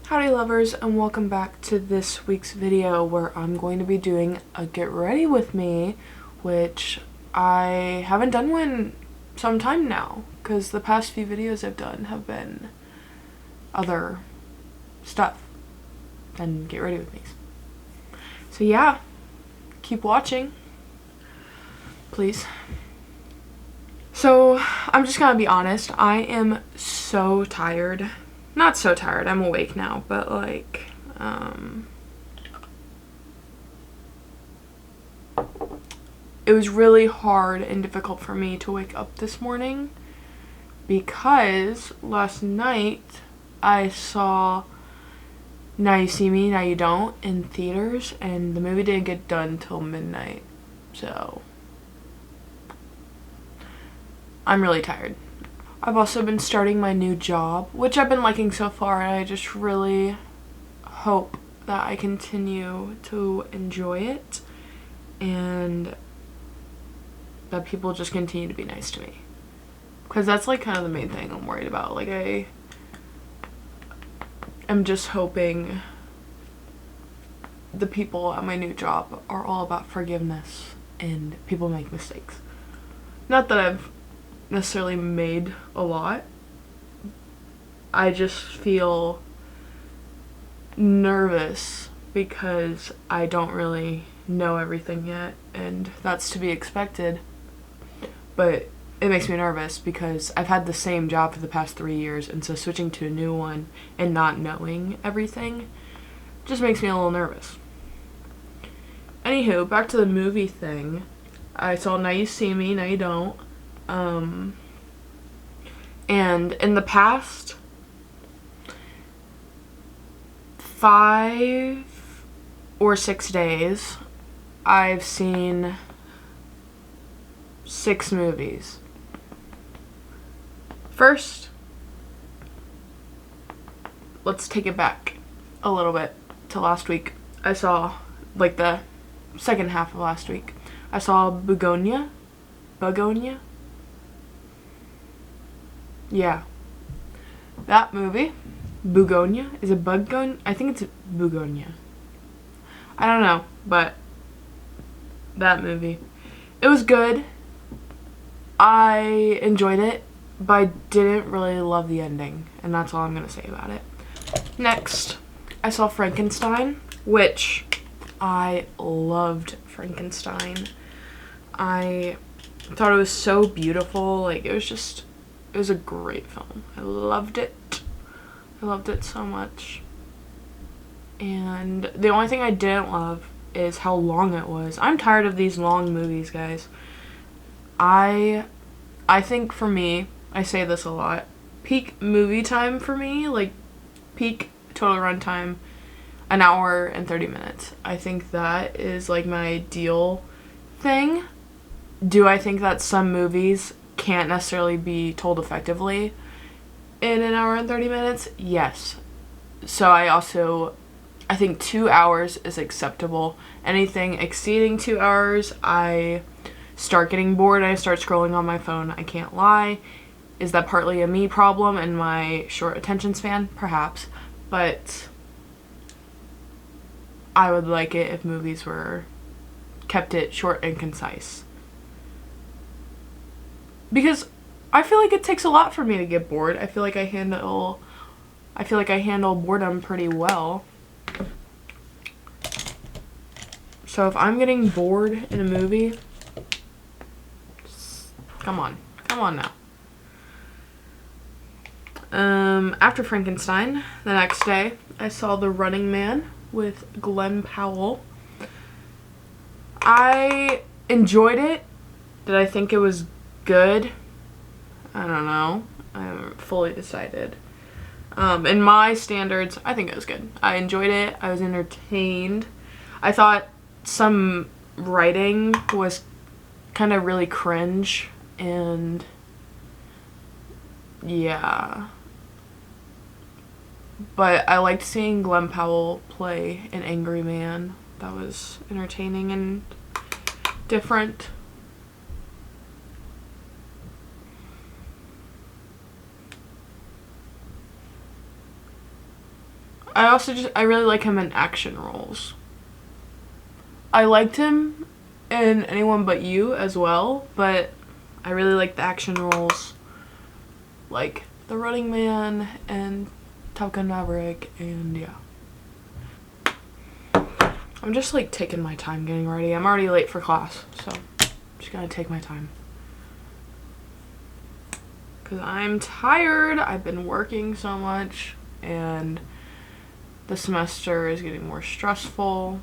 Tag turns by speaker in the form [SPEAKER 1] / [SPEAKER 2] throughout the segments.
[SPEAKER 1] Howdy lovers, and welcome back to this week's video where I'm going to be doing a get ready with me, which I haven't done one some time now because the past few videos I've done have been other stuff than get ready with me. So yeah, keep watching, please. So I'm just gonna be honest, I am so tired. Not so tired, I'm awake now, but like, it was really hard and difficult for me to wake up this morning because last night I saw Now You See Me, Now You Don't in theaters, and the movie didn't get done till midnight, so I'm really tired. I've also been starting my new job, which I've been liking so far, and I just really hope that I continue to enjoy it and that people just continue to be nice to me. Because that's like kind of the main thing I'm worried about. Like, I am just hoping the people at my new job are all about forgiveness and people make mistakes. Not that I've necessarily made a lot. I just feel nervous because I don't really know everything yet, and that's to be expected, but it makes me nervous because I've had the same job for the past 3 years, and so switching to a new one and not knowing everything just makes me a little nervous. Anywho, back to the movie thing. I saw Now You See Me, Now You Don't. And in the past 5 or 6 days, I've seen 6 movies. First, let's take it back a little bit to last week. I saw, like, the second half of last week. I saw Begonia? Yeah. That movie, Begonia, is it Begonia? I think it's Begonia. I don't know, but that movie. It was good. I enjoyed it, but I didn't really love the ending, and that's all I'm gonna say about it. Next, I saw Frankenstein, which I loved Frankenstein. I thought it was so beautiful. Like, it was a great film. I loved it. I loved it so much. And the only thing I didn't love is how long it was. I'm tired of these long movies, guys. I think for me, I say this a lot, peak movie time for me, like peak total runtime, 1 hour and 30 minutes. I think that is like my ideal thing. Do I think that some movies can't necessarily be told effectively in 1 hour and 30 minutes? Yes. So I think 2 hours is acceptable. Anything exceeding 2 hours, I start getting bored. I start scrolling on my phone. I can't lie. Is that partly a me problem and my short attention span? Perhaps. But I would like it if movies kept it short and concise. Because I feel like it takes a lot for me to get bored. I feel like I handle boredom pretty well. So if I'm getting bored in a movie, come on now. After Frankenstein, the next day, I saw The Running Man with Glen Powell. I enjoyed it. Did I think it was good? I don't know. I haven't fully decided. In my standards, I think it was good. I enjoyed it. I was entertained. I thought some writing was kind of really cringe, and yeah. But I liked seeing Glen Powell play an angry man. That was entertaining and different. I really like him in action roles. I liked him in Anyone But You as well, but I really like the action roles, like The Running Man and Top Gun Maverick, and yeah. I'm just like taking my time getting ready. I'm already late for class, so I'm just gonna take my time. Because I'm tired. I've been working so much, and the semester is getting more stressful.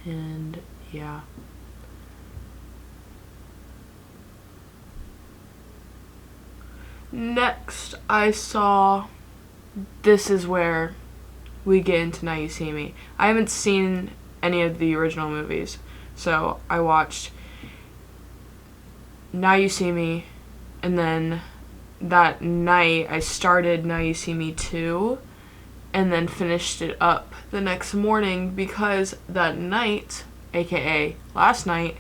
[SPEAKER 1] And yeah. Next, I saw This Is Where We Get Into Now You See Me. I haven't seen any of the original movies, so I watched Now You See Me, and then that night I started Now You See Me 2, and then finished it up the next morning because that night, aka last night,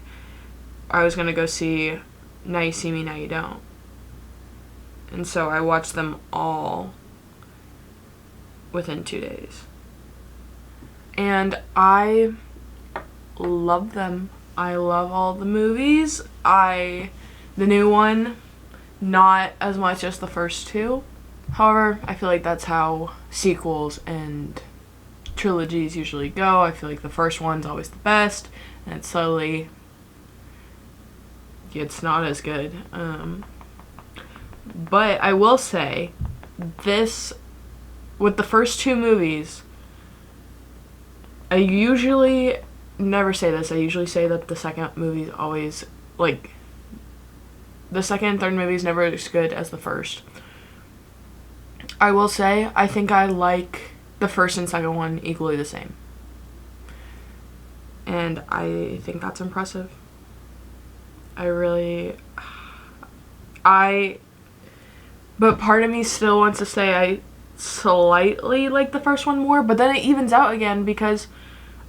[SPEAKER 1] I was gonna go see Now You See Me, Now You Don't. And so I watched them all within 2 days. And I love them. I love all the movies. The new one, not as much as the first two. However, I feel like that's how sequels and trilogies usually go. I feel like the first one's always the best, and it slowly gets not as good. But I will say, with the first two movies, I usually never say this. I usually say that the second movie is always, like, the second and third movie is never as good as the first. I will say, I think I like the first and second one equally the same. And I think that's impressive. But part of me still wants to say I slightly like the first one more, but then it evens out again because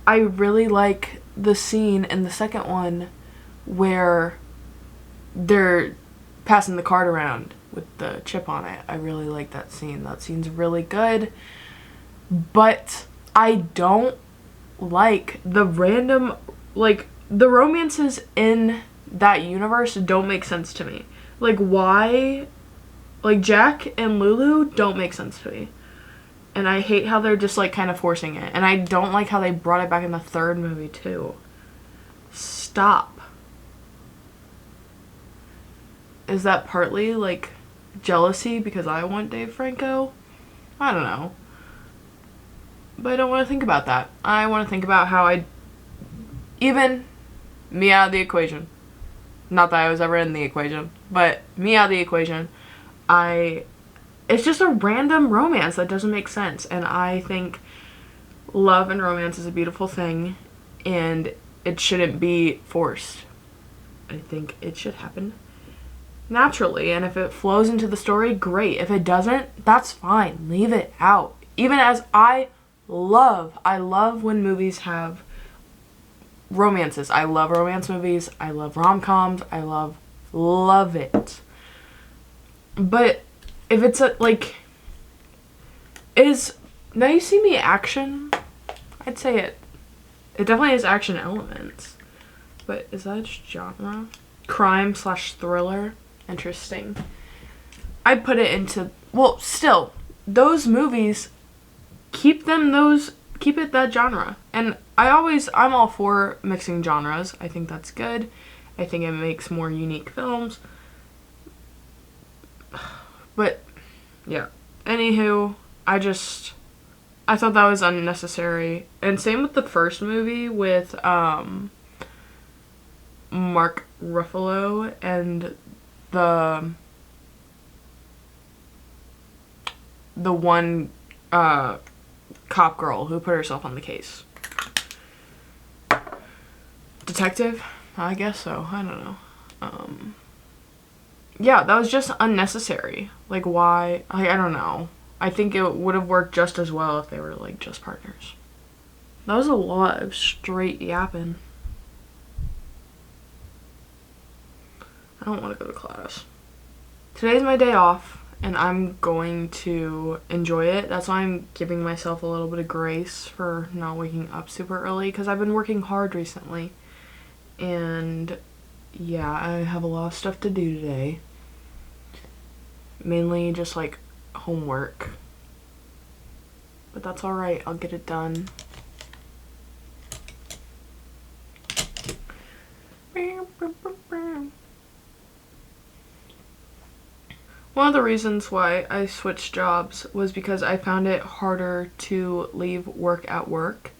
[SPEAKER 1] I really like the scene in the second one where they're passing the card around with the chip on it. I really like that scene. That scene's really good. But I don't like the random, like, the romances in that universe don't make sense to me. Like, why? Like, Jack and Lulu don't make sense to me. And I hate how they're just, like, kind of forcing it. And I don't like how they brought it back in the third movie, too. Stop. Is that partly, like, jealousy because I want Dave Franco? I don't know. But I don't want to think about that. I want to think about how even me out of the equation. Not that I was ever in the equation, but me out of the equation, it's just a random romance that doesn't make sense. And I think love and romance is a beautiful thing, and it shouldn't be forced. I think it should happen naturally, and if it flows into the story, great. If it doesn't, that's fine. Leave it out. Even as I love when movies have romances. I love romance movies. I love rom-coms. I love it. But if it's is Now You See Me action? I'd say it definitely has action elements. But is that its genre? Crime/thriller. Interesting. I'd put it into, well, still, those movies, keep it that genre. And I'm all for mixing genres. I think that's good. I think it makes more unique films. But, yeah. Anywho, I thought that was unnecessary. And same with the first movie with, Mark Ruffalo and the one cop girl who put herself on the case. Detective? I guess so. I don't know. Yeah, that was just unnecessary. Like, why? I don't know. I think it would have worked just as well if they were, like, just partners. That was a lot of straight yapping. I don't want to go to class. Today's my day off, and I'm going to enjoy it. That's why I'm giving myself a little bit of grace for not waking up super early, because I've been working hard recently. And yeah, I have a lot of stuff to do today. Mainly just like homework. But that's alright, I'll get it done. One of the reasons why I switched jobs was because I found it harder to leave work at work.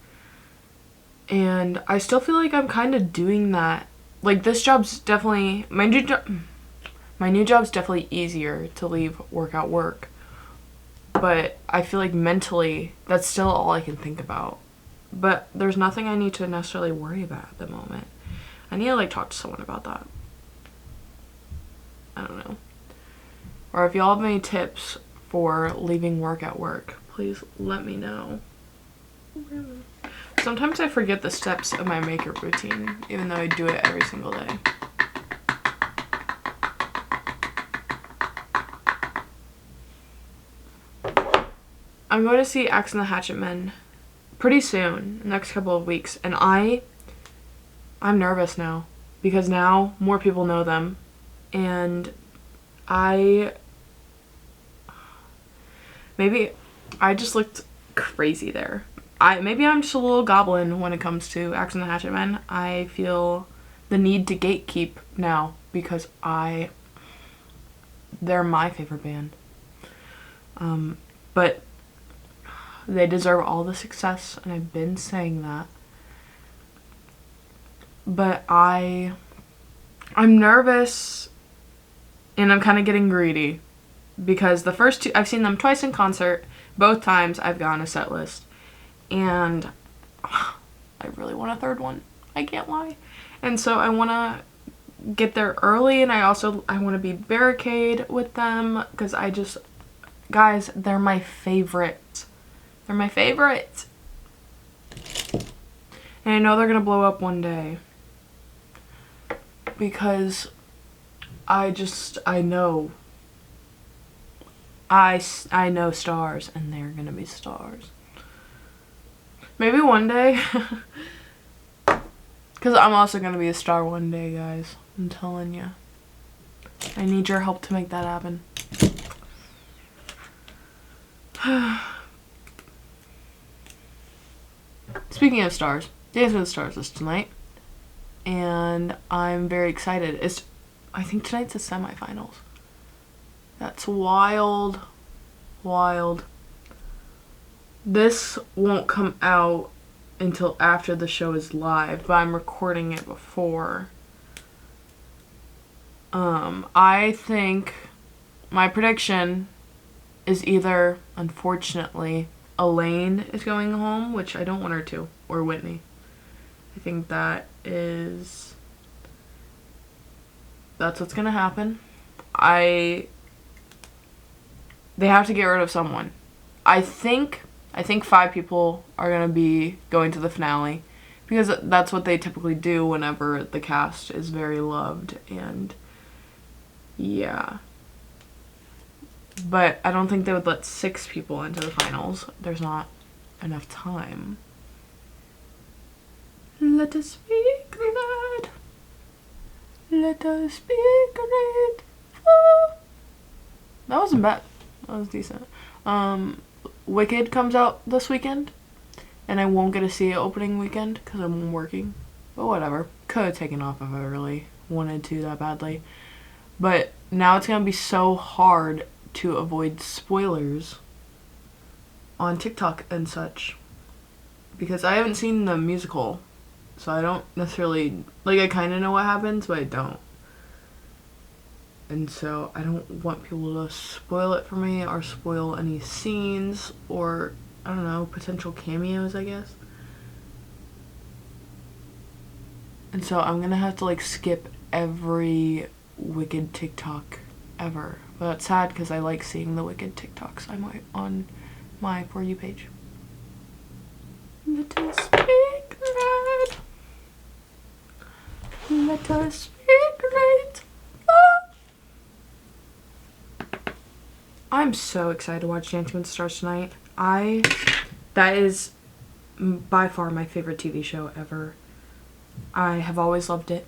[SPEAKER 1] And I still feel like I'm kind of doing that. Like, this job's definitely, my new job's definitely easier to leave work at work. But I feel like mentally, that's still all I can think about. But there's nothing I need to necessarily worry about at the moment. I need to like talk to someone about that. I don't know. Or if y'all have any tips for leaving work at work, please let me know. Sometimes I forget the steps of my makeup routine, even though I do it every single day. I'm going to see Axe and the Hatchet Men pretty soon, next couple of weeks, and I'm nervous now, because now more people know them, and maybe I just looked crazy there. Maybe I'm just a little goblin when it comes to Axe and the Hatchet Men. I feel the need to gatekeep now because they're my favorite band. But they deserve all the success, and I've been saying that. But I'm nervous, and I'm kind of getting greedy. Because the first two, I've seen them twice in concert. Both times I've gotten a set list. And I really want a third one. I can't lie. And so I want to get there early, and I want to be barricade with them. Because guys, they're my favorite. They're my favorite. And I know they're going to blow up one day. Because I know. I know stars, and they're gonna be stars. Maybe one day. Because I'm also gonna be a star one day, guys. I'm telling you. I need your help to make that happen. Speaking of stars, Dancing with the Stars is tonight. And I'm very excited. I think tonight's the semifinals. That's wild. Wild. This won't come out until after the show is live, but I'm recording it before. I think my prediction is either, unfortunately, Elaine is going home, which I don't want her to, or Whitney. I think that's what's gonna happen. They have to get rid of someone. I think 5 people are going to be going to the finale, because that's what they typically do whenever the cast is very loved, and yeah. But I don't think they would let 6 people into the finals. There's not enough time. Let us be glad. Let us be great. Oh. That wasn't bad. That was decent. Wicked comes out this weekend, and I won't get to see it opening weekend because I'm working. But whatever. Could have taken off if I really wanted to that badly. But now it's going to be so hard to avoid spoilers on TikTok and such. Because I haven't seen the musical, so I don't necessarily... Like, I kind of know what happens, but I don't. And so I don't want people to spoil it for me or spoil any scenes or, I don't know, potential cameos, I guess. And so I'm gonna have to like skip every Wicked TikTok ever. But that's sad because I like seeing the Wicked TikToks on my For You page. Let us be glad. Let us be great. I'm so excited to watch Dancing with the Stars tonight. That is by far my favorite TV show ever. I have always loved it.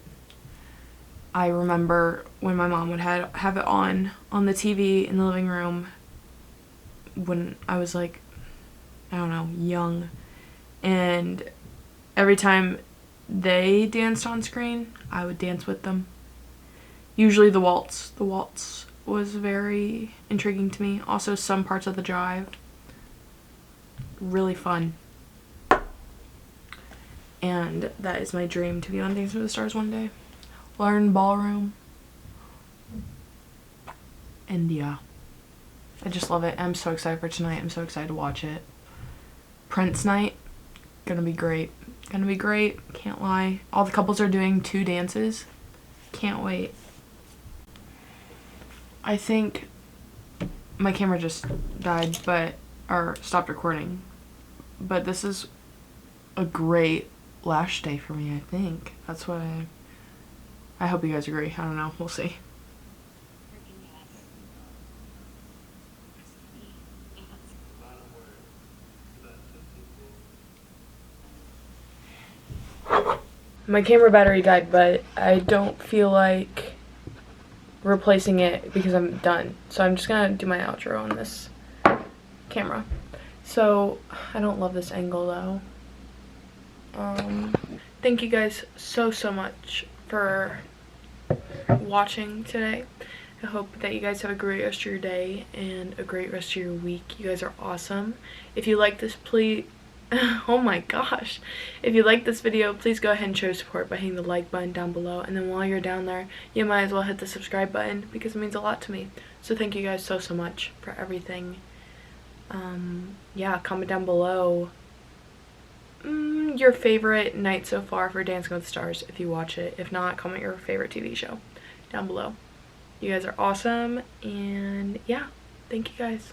[SPEAKER 1] I remember when my mom would have it on the TV in the living room when I was like, I don't know, young. And every time they danced on screen, I would dance with them. Usually the waltz. The waltz was very intriguing to me. Also some parts of the jive. Really fun. And that is my dream, to be on Dancing with the Stars one day. Learn ballroom. And yeah. I just love it. I'm so excited for tonight. I'm so excited to watch it. Prince night. Gonna be great. Gonna be great. Can't lie. All the couples are doing 2 dances. Can't wait. I think my camera just died, or stopped recording. But this is a great lash day for me, I think. That's what I hope you guys agree. I don't know. We'll see. My camera battery died, but I don't feel like replacing it because I'm done. So I'm just gonna do my outro on this camera. So I don't love this angle though. Thank you guys so much for watching today. I hope that you guys have a great rest of your day and a great rest of your week. You guys are awesome. If you like this, please oh my gosh, if you like this video, please go ahead and show support by hitting the like button down below, and then while you're down there, you might as well hit the subscribe button because it means a lot to me. So thank you guys so much for everything. Yeah, comment down below your favorite night so far for Dancing with the Stars if you watch it. If not, comment your favorite TV show down below. You guys are awesome, and yeah, thank you guys.